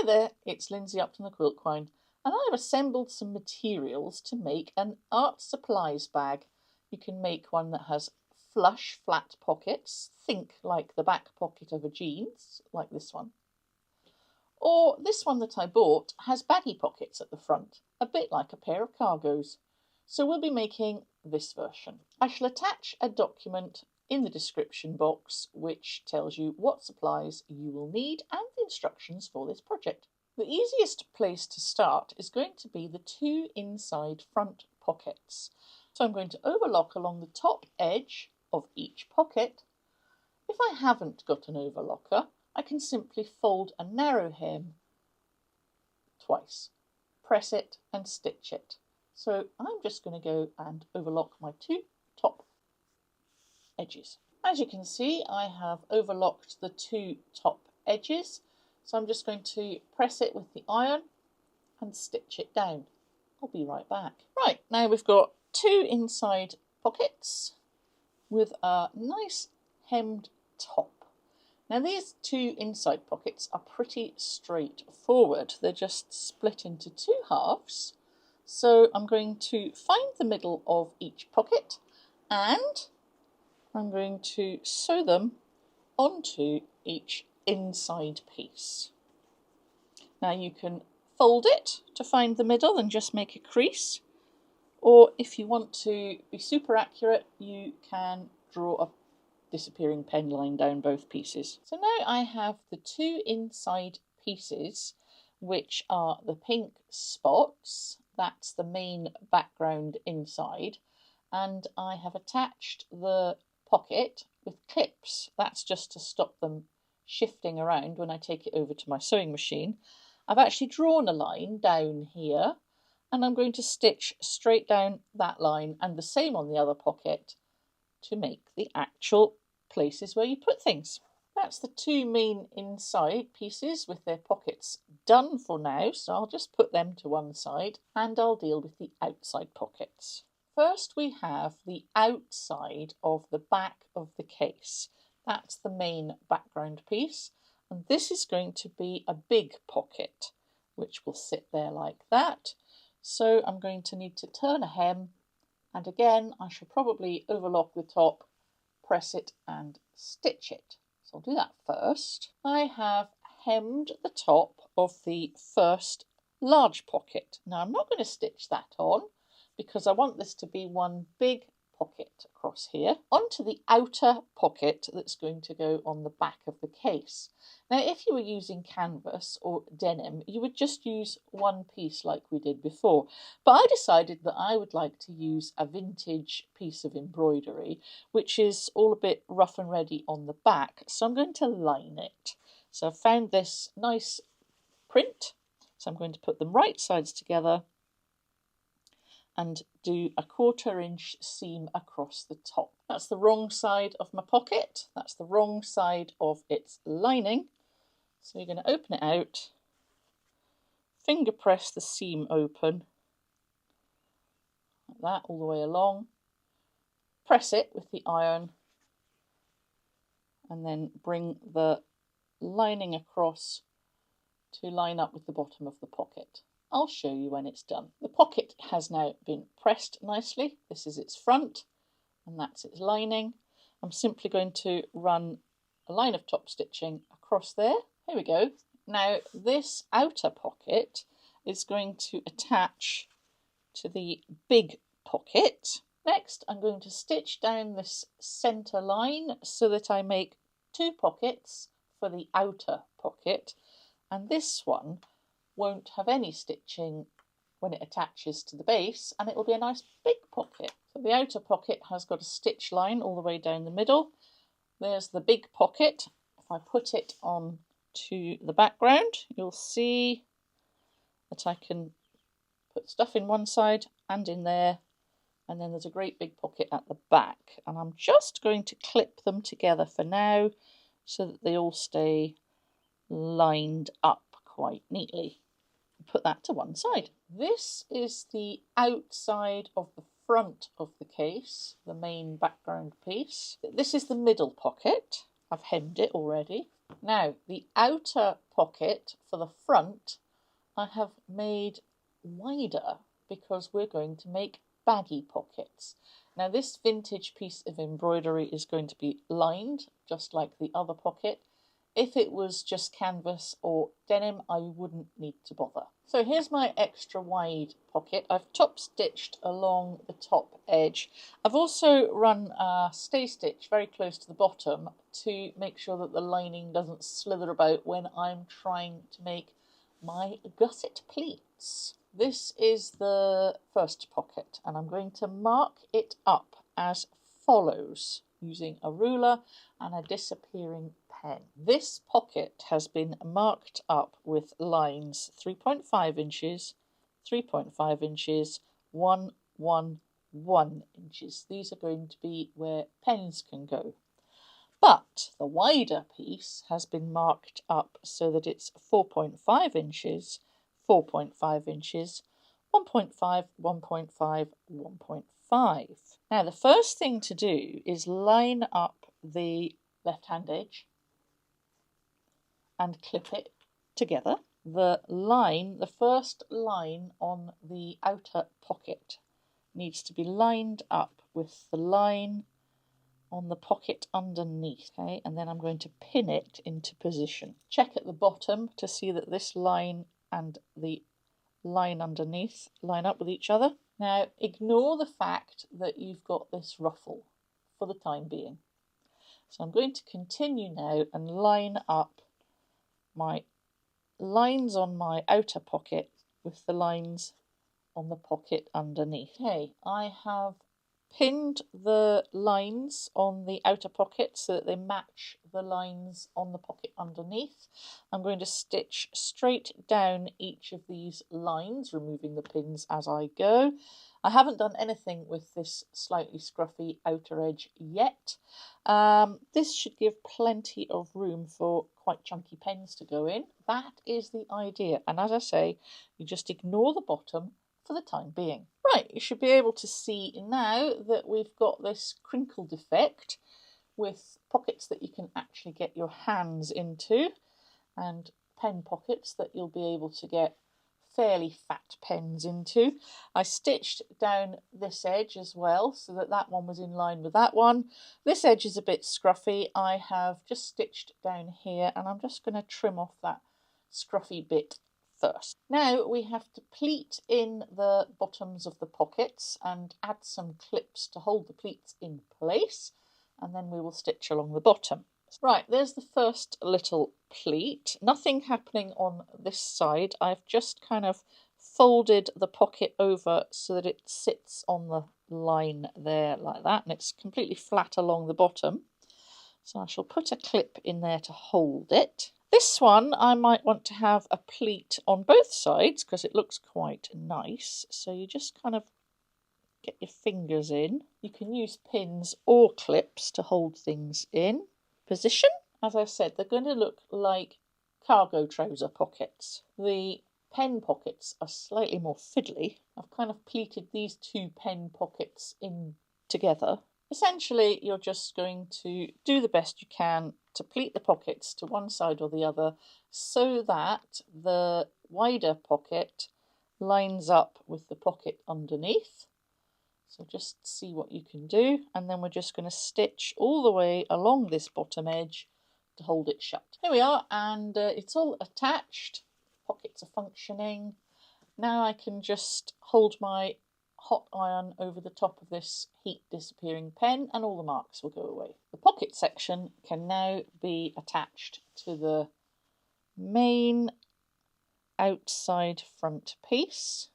Hi there, it's Lindsay Upton the Quiltquine, and I've assembled some materials to make an art supplies bag. You can make one that has flush flat pockets, think like the back pocket of a jeans, like this one. Or this one that I bought has baggy pockets at the front, a bit like a pair of cargos. So we'll be making this version. I shall attach a document in the description box which tells you what supplies you will need and the instructions for this project. The easiest place to start is going to be the two inside front pockets. So I'm going to overlock along the top edge of each pocket. If I haven't got an overlocker, I can simply fold a narrow hem twice, press it and stitch it. So I'm just going to go and overlock my two top edges. As you can see, I have overlocked the two top edges, so I'm just going to press it with the iron and stitch it down. I'll be right back. Right, now we've got two inside pockets with a nice hemmed top. Now these two inside pockets are pretty straightforward. They're just split into two halves. So I'm going to find the middle of each pocket and I'm going to sew them onto each inside piece. Now you can fold it to find the middle and just make a crease, or if you want to be super accurate, you can draw a disappearing pen line down both pieces. So now I have the two inside pieces, which are the pink spots, that's the main background inside, and I have attached the pocket with clips. That's just to stop them shifting around when I take it over to my sewing machine. I've actually drawn a line down here and I'm going to stitch straight down that line and the same on the other pocket to make the actual places where you put things. That's the two main inside pieces with their pockets done for now, so I'll just put them to one side and I'll deal with the outside pockets. First we have the outside of the back of the case. That's the main background piece, and this is going to be a big pocket which will sit there like that. So I'm going to need to turn a hem, and again I shall probably overlock the top, press it and stitch it. So I'll do that first. I have hemmed the top of the first large pocket. Now I'm not going to stitch that on because I want this to be one big pocket across here onto the outer pocket that's going to go on the back of the case. Now if you were using canvas or denim, you would just use one piece like we did before, but I decided that I would like to use a vintage piece of embroidery which is all a bit rough and ready on the back, so I'm going to line it. So I've found this nice print, so I'm going to put them right sides together and do a 1/4 inch seam across the top. That's the wrong side of my pocket, that's the wrong side of its lining. So you're going to open it out, finger press the seam open, like that all the way along, press it with the iron and then bring the lining across to line up with the bottom of the pocket. I'll show you when it's done. The pocket has now been pressed nicely. This is its front and that's its lining. I'm simply going to run a line of top stitching across there. Here we go. Now this outer pocket is going to attach to the big pocket. Next I'm going to stitch down this centre line so that I make two pockets for the outer pocket, and this one won't have any stitching when it attaches to the base and it will be a nice big pocket. So the outer pocket has got a stitch line all the way down the middle. There's the big pocket. If I put it on to the background, you'll see that I can put stuff in one side and in there, and then there's a great big pocket at the back, and I'm just going to clip them together for now so that they all stay lined up quite neatly. Put that to one side. This is the outside of the front of the case, the main background piece. This is the middle pocket. I've hemmed it already. Now, the outer pocket for the front I have made wider because we're going to make baggy pockets. Now, this vintage piece of embroidery is going to be lined just like the other pocket. If it was just canvas or denim, I wouldn't need to bother. So here's my extra wide pocket. I've top stitched along the top edge. I've also run a stay stitch very close to the bottom to make sure that the lining doesn't slither about when I'm trying to make my gusset pleats. This is the first pocket, and I'm going to mark it up as follows using a ruler and a disappearing pen. This pocket has been marked up with lines 3.5 inches, 3.5 inches, 1, 1, 1 inches. These are going to be where pens can go. But the wider piece has been marked up so that it's 4.5 inches, 4.5 inches, 1.5, 1.5, 1.5. Now the first thing to do is line up the left-hand edge and clip it together. The first line on the outer pocket needs to be lined up with the line on the pocket underneath, okay, and then I'm going to pin it into position. Check at the bottom to see that this line and the line underneath line up with each other. Now ignore the fact that you've got this ruffle for the time being. So I'm going to continue now and line up my lines on my outer pocket with the lines on the pocket underneath. Okay, I have pinned the lines on the outer pocket so that they match the lines on the pocket underneath. I'm going to stitch straight down each of these lines, removing the pins as I go. I haven't done anything with this slightly scruffy outer edge yet. This should give plenty of room for quite chunky pens to go in. That is the idea. And as I say, you just ignore the bottom for the time being. Right, you should be able to see now that we've got this crinkled effect with pockets that you can actually get your hands into and pen pockets that you'll be able to get fairly fat pens into. I stitched down this edge as well so that that one was in line with that one. This edge is a bit scruffy. I have just stitched down here and I'm just going to trim off that scruffy bit first. Now we have to pleat in the bottoms of the pockets and add some clips to hold the pleats in place, and then we will stitch along the bottom. Right, there's the first little pleat. Nothing happening on this side. I've just kind of folded the pocket over so that it sits on the line there like that, and it's completely flat along the bottom. So I shall put a clip in there to hold it. This one I might want to have a pleat on both sides because it looks quite nice. So you just kind of get your fingers in. You can use pins or clips to hold things in position. As I said, they're going to look like cargo trouser pockets. The pen pockets are slightly more fiddly. I've kind of pleated these two pen pockets in together. Essentially, you're just going to do the best you can to pleat the pockets to one side or the other so that the wider pocket lines up with the pocket underneath. So just see what you can do, and then we're just going to stitch all the way along this bottom edge to hold it shut. Here we are, and it's all attached. Pockets are functioning. Now I can just hold my hot iron over the top of this heat disappearing pen and all the marks will go away. The pocket section can now be attached to the main outside front piece.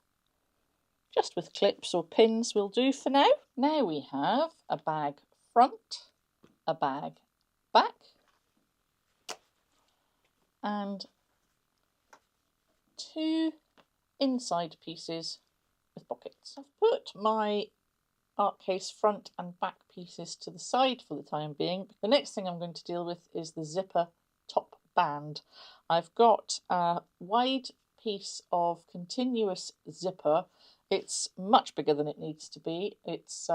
Just with clips or pins will do for now. Now we have a bag front, a bag back, and two inside pieces with pockets. I've put my art case front and back pieces to the side for the time being. The next thing I'm going to deal with is the zipper top band. I've got a wide piece of continuous zipper. It's much bigger than it needs to be. It's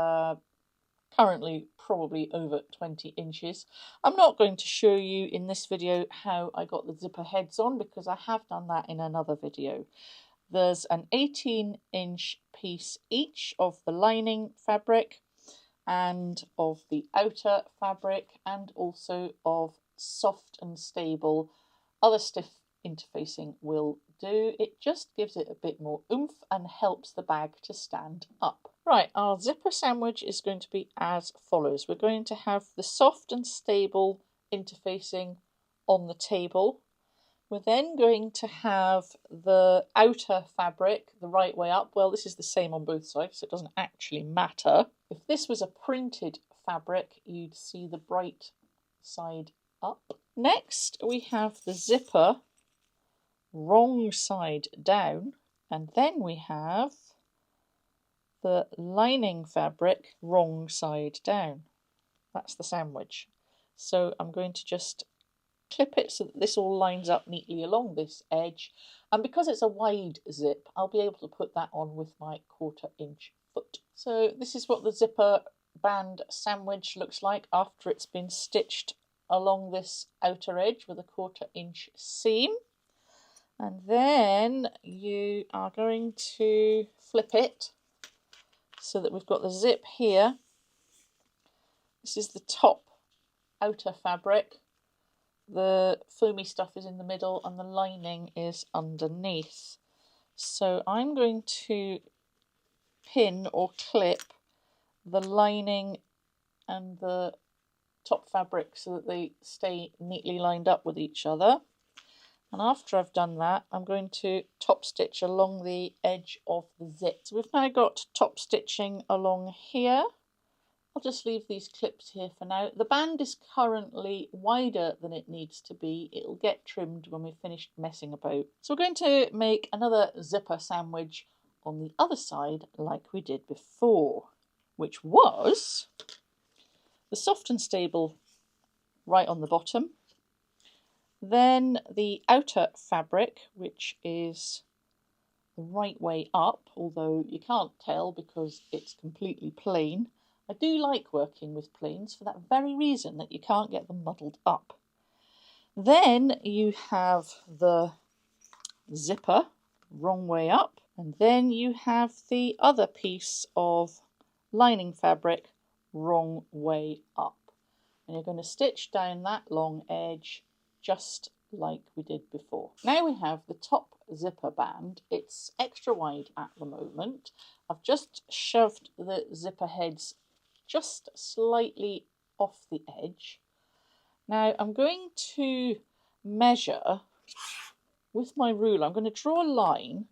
currently probably over 20 inches. I'm not going to show you in this video how I got the zipper heads on because I have done that in another video. There's an 18-inch piece each of the lining fabric and of the outer fabric, and also of soft and stable. Other stiff interfacing will do. It just gives it a bit more oomph and helps the bag to stand up. Right, our zipper sandwich is going to be as follows. We're going to have the soft and stable interfacing on the table. We're then going to have the outer fabric the right way up. Well, this is the same on both sides, so it doesn't actually matter. If this was a printed fabric, you'd see the bright side up. Next, we have the zipper wrong side down, and then we have the lining fabric wrong side down. That's the sandwich. So I'm going to just clip it so that this all lines up neatly along this edge, and because it's a wide zip I'll be able to put that on with my 1/4 inch foot. So this is what the zipper band sandwich looks like after it's been stitched along this outer edge with a 1/4 inch seam, and then you are going to flip it so that we've got the zip here. This is the top outer fabric. The foamy stuff is in the middle and the lining is underneath. So I'm going to pin or clip the lining and the top fabric so that they stay neatly lined up with each other. And after I've done that, I'm going to top stitch along the edge of the zip. So we've now got top stitching along here. I'll just leave these clips here for now. The band is currently wider than it needs to be. It'll get trimmed when we've finished messing about. So we're going to make another zipper sandwich on the other side like we did before, which was the soft and stable right on the bottom, then the outer fabric, which is the right way up, although you can't tell because it's completely plain. I do like working with planes for that very reason, that you can't get them muddled up. Then you have the zipper wrong way up, and then you have the other piece of lining fabric wrong way up. And you're going to stitch down that long edge just like we did before. Now we have the top zipper band. It's extra wide at the moment. I've just shoved the zipper heads just slightly off the edge. Now I'm going to measure with my ruler. I'm going to draw a line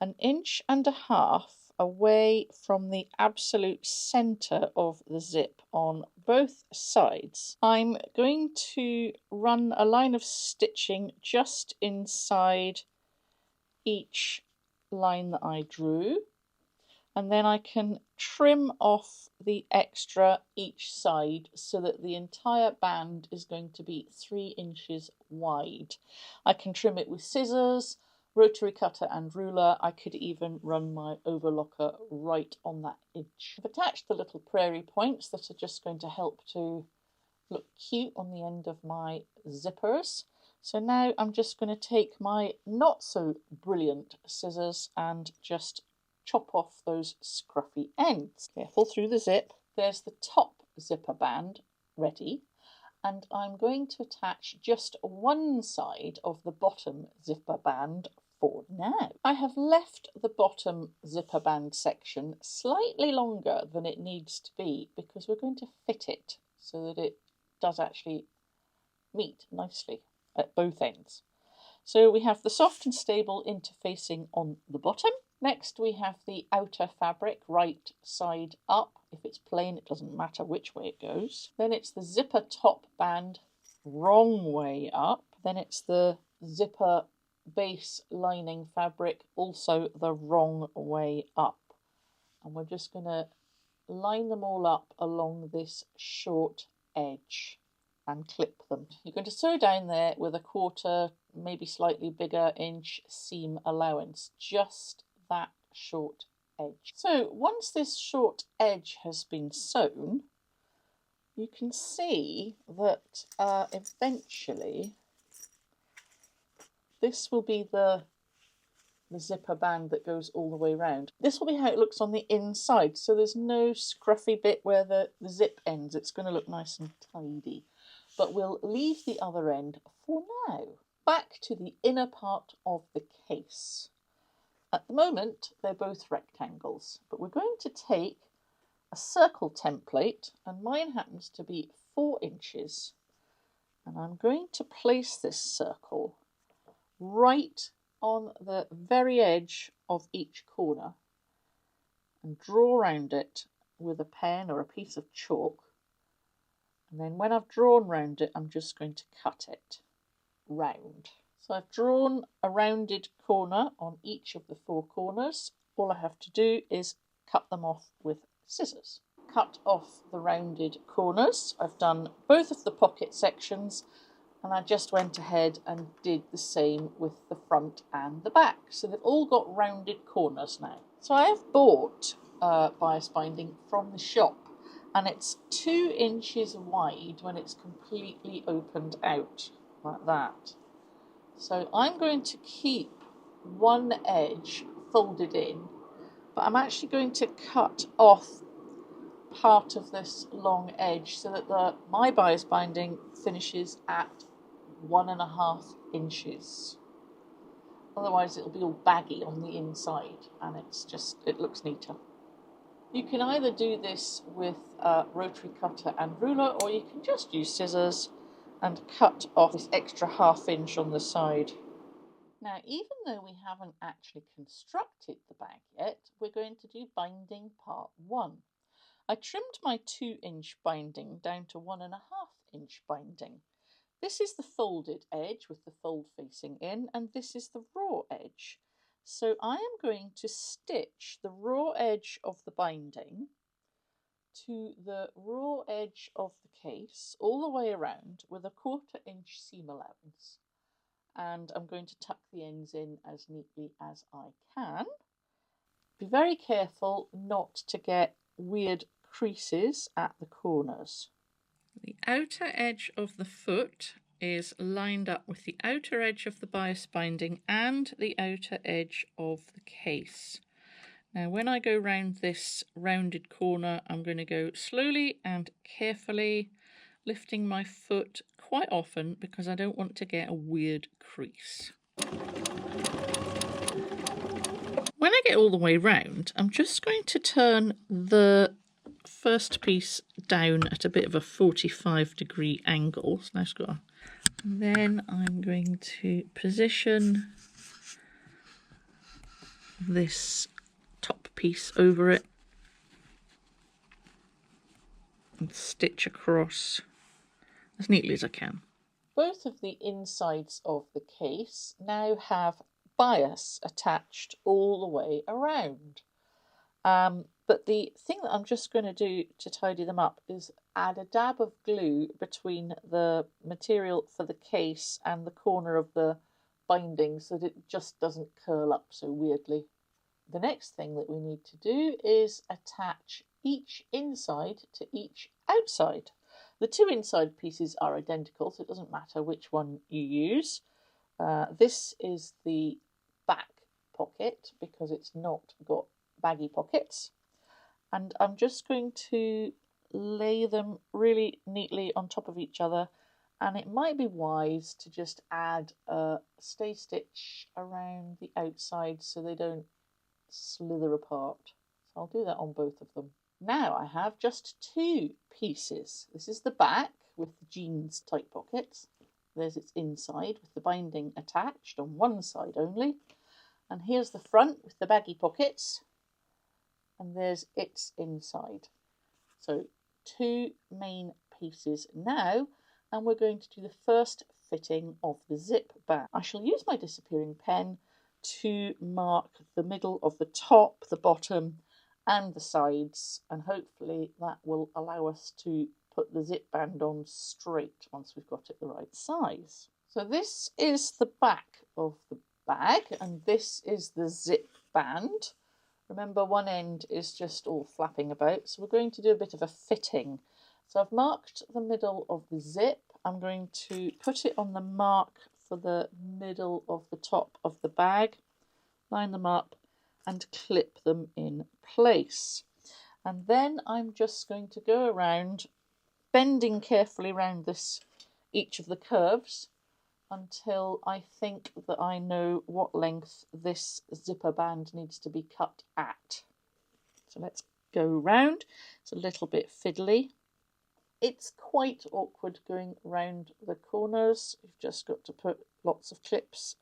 1.5 inches away from the absolute centre of the zip on both sides. I'm going to run a line of stitching just inside each line that I drew, and then I can trim off the extra each side so that the entire band is going to be 3 inches wide. I can trim it with scissors, rotary cutter and ruler. I could even run my overlocker right on that edge. I've attached the little prairie points that are just going to help to look cute on the end of my zippers. So now I'm just going to take my not so brilliant scissors and just chop off those scruffy ends. Careful through the zip. There's the top zipper band ready, and I'm going to attach just one side of the bottom zipper band for now. I have left the bottom zipper band section slightly longer than it needs to be because we're going to fit it so that it does actually meet nicely at both ends. So we have the soft and stable interfacing on the bottom. Next we have the outer fabric right side up. If it's plain, it doesn't matter which way it goes. Then it's the zipper top band wrong way up. Then it's the zipper base lining fabric also the wrong way up. And we're just going to line them all up along this short edge and clip them. You're going to sew down there with a 1/4, maybe slightly bigger inch seam allowance, just that short edge. So once this short edge has been sewn, you can see that eventually this will be the zipper band that goes all the way around. This will be how it looks on the inside, so there's no scruffy bit where the zip ends. It's going to look nice and tidy. But we'll leave the other end for now. Back to the inner part of the case. At the moment, they're both rectangles, but we're going to take a circle template, and mine happens to be 4 inches. And I'm going to place this circle right on the very edge of each corner and draw around it with a pen or a piece of chalk. And then when I've drawn round it, I'm just going to cut it round. So I've drawn a rounded corner on each of the 4 corners. All I have to do is cut them off with scissors. Cut off the rounded corners. I've done both of the pocket sections, and I just went ahead and did the same with the front and the back. So they've all got rounded corners now. So I have bought bias binding from the shop, and it's 2 inches wide when it's completely opened out like that. So I'm going to keep one edge folded in, but I'm actually going to cut off part of this long edge so that my bias binding finishes at 1.5 inches. Otherwise it'll be all baggy on the inside, and it looks neater. You can either do this with a rotary cutter and ruler, or you can just use scissors and cut off this extra 1/2 inch on the side. Now, even though we haven't actually constructed the bag yet, we're going to do binding part 1. I trimmed my 2-inch binding down to 1.5 inch binding. This is the folded edge with the fold facing in, and this is the raw edge. So I am going to stitch the raw edge of the binding to the raw edge of the case all the way around with a 1/4 inch seam allowance. And I'm going to tuck the ends in as neatly as I can. Be very careful not to get weird creases at the corners. The outer edge of the foot is lined up with the outer edge of the bias binding and the outer edge of the case. Now when I go round this rounded corner, I'm going to go slowly and carefully, lifting my foot quite often because I don't want to get a weird crease. When I get all the way round, I'm just going to turn the first piece down at a bit of a 45-degree angle. So nice go. And then I'm going to position this top piece over it and stitch across as neatly as I can. Both of the insides of the case now have bias attached all the way around. But the thing that I'm just going to do to tidy them up is add a dab of glue between the material for the case and the corner of the binding so that it just doesn't curl up so weirdly. The next thing that we need to do is attach each inside to each outside. The 2 inside pieces are identical, so it doesn't matter which one you use. This is the back pocket because it's not got baggy pockets. And I'm just going to lay them really neatly on top of each other, and it might be wise to just add a stay stitch around the outside so they don't slither apart. So I'll do that on both of them. Now I have just 2 pieces. This is the back with the jeans tight pockets. There's its inside with the binding attached on one side only. And here's the front with the baggy pockets. And there's its inside. So 2 main pieces now, and we're going to do the first fitting of the zip band. I shall use my disappearing pen to mark the middle of the top, the bottom and the sides, and hopefully that will allow us to put the zip band on straight once we've got it the right size. So this is the back of the bag, and this is the zip band. Remember, one end is just all flapping about, so we're going to do a bit of a fitting. So I've marked the middle of the zip. I'm going to put it on the mark for the middle of the top of the bag, line them up and clip them in place. And then I'm just going to go around, bending carefully around each of the curves until I think that I know what length this zipper band needs to be cut at. So let's go round. It's a little bit fiddly. It's quite awkward going round the corners. You've just got to put lots of clips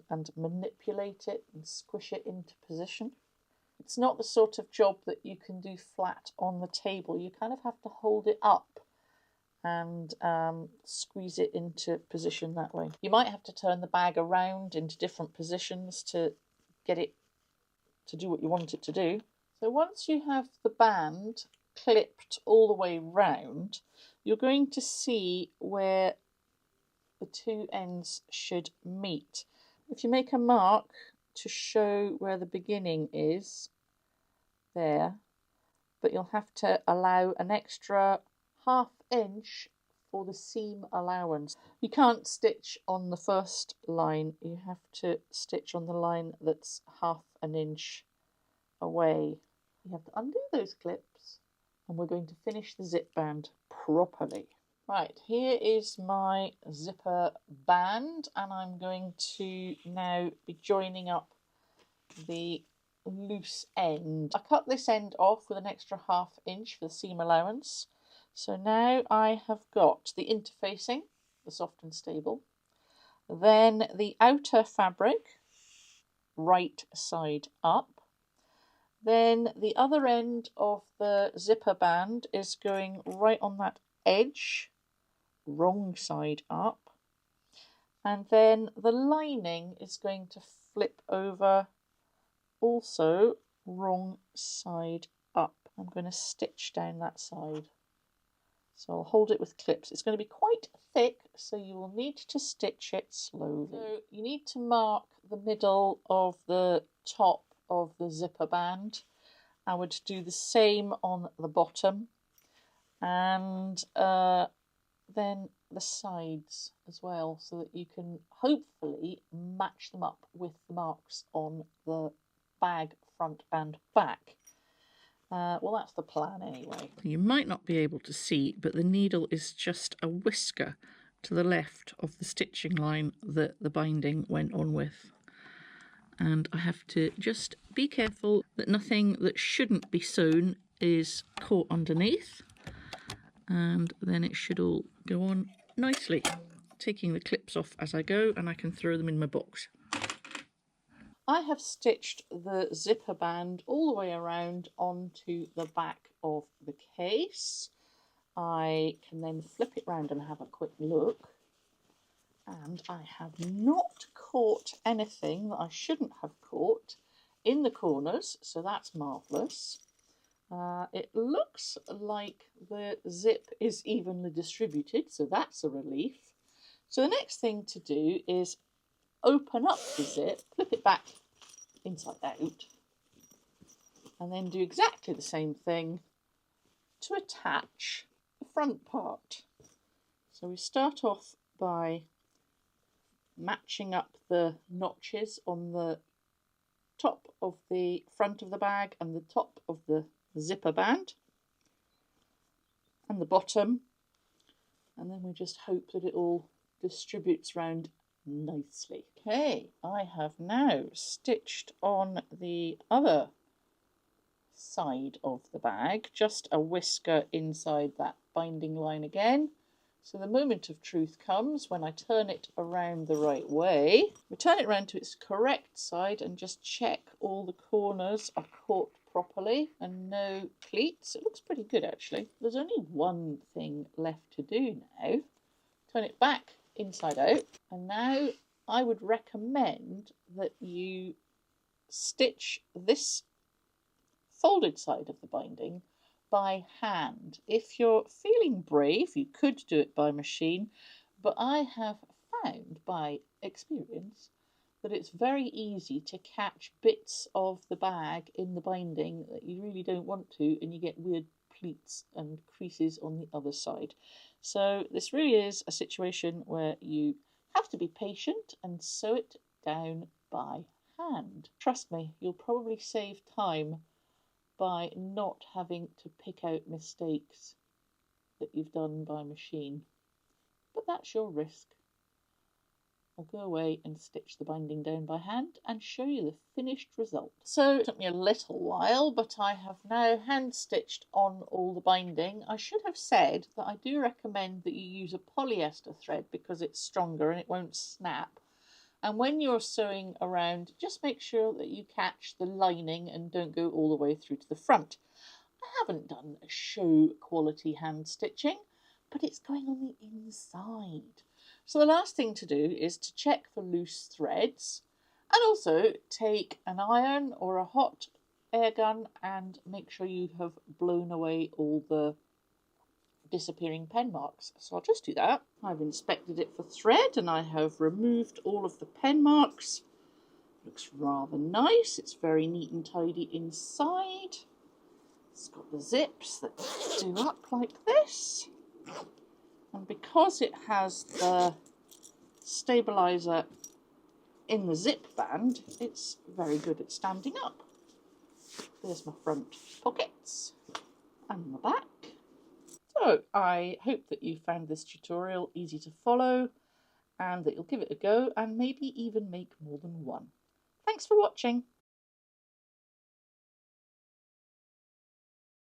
and manipulate it and squish it into position. It's not the sort of job that you can do flat on the table. You kind of have to hold it up and squeeze it into position that way. You might have to turn the bag around into different positions to get it to do what you want it to do. So once you have the band clipped all the way round, you're going to see where the two ends should meet. If you make a mark to show where the beginning is, there, but you'll have to allow an extra ½ inch for the seam allowance. You can't stitch on the first line, you have to stitch on the line that's ½ inch away. You have to undo those clips and we're going to finish the zip band properly. Right, here is my zipper band and I'm going to now be joining up the loose end. I cut this end off with an extra ½ inch for the seam allowance. So now I have got the interfacing, the soft and stable, then the outer fabric, right side up. Then the other end of the zipper band is going right on that edge, wrong side up. And then the lining is going to flip over also wrong side up. I'm going to stitch down that side. So I'll hold it with clips. It's going to be quite thick, so you will need to stitch it slowly. So you need to mark the middle of the top of the zipper band. I would do the same on the bottom and then the sides as well, so that you can hopefully match them up with the marks on the bag front and back. Well, that's the plan anyway. You might not be able to see, but the needle is just a whisker to the left of the stitching line that the binding went on with. And I have to just be careful that nothing that shouldn't be sewn is caught underneath. And then it should all go on nicely. Taking the clips off as I go and I can throw them in my box. I have stitched the zipper band all the way around onto the back of the case. I can then flip it round and have a quick look. And I have not caught anything that I shouldn't have caught in the corners, so that's marvellous. It looks like the zip is evenly distributed, so that's a relief. So the next thing to do is open up the zip, flip it back inside out, and then do exactly the same thing to attach the front part. So we start off by matching up the notches on the top of the front of the bag and the top of the zipper band and the bottom, and then we just hope that it all distributes round nicely. Okay, I have now stitched on the other side of the bag, just a whisker inside that binding line again. So the moment of truth comes when I turn it around the right way. We turn it around to its correct side and just check all the corners are caught properly and no pleats. It looks pretty good actually. There's only one thing left to do now. Turn it back inside out, and now I would recommend that you stitch this folded side of the binding by hand. If you're feeling brave, you could do it by machine, but I have found by experience that it's very easy to catch bits of the bag in the binding that you really don't want to, and you get weird pleats and creases on the other side. So this really is a situation where you have to be patient and sew it down by hand. Trust me, you'll probably save time by not having to pick out mistakes that you've done by machine. But that's your risk. I'll go away and stitch the binding down by hand and show you the finished result. So it took me a little while, but I have now hand stitched on all the binding. I should have said that I do recommend that you use a polyester thread because it's stronger and it won't snap. And when you're sewing around, just make sure that you catch the lining and don't go all the way through to the front. I haven't done a show quality hand stitching, but it's going on the inside. So the last thing to do is to check for loose threads and also take an iron or a hot air gun and make sure you have blown away all the disappearing pen marks. So I'll just do that. I've inspected it for thread and I have removed all of the pen marks. Looks rather nice. It's very neat and tidy inside. It's got the zips that do up like this. And because it has the stabiliser in the zip band, it's very good at standing up. There's my front pockets and my back. So I hope that you found this tutorial easy to follow and that you'll give it a go and maybe even make more than one. Thanks for watching.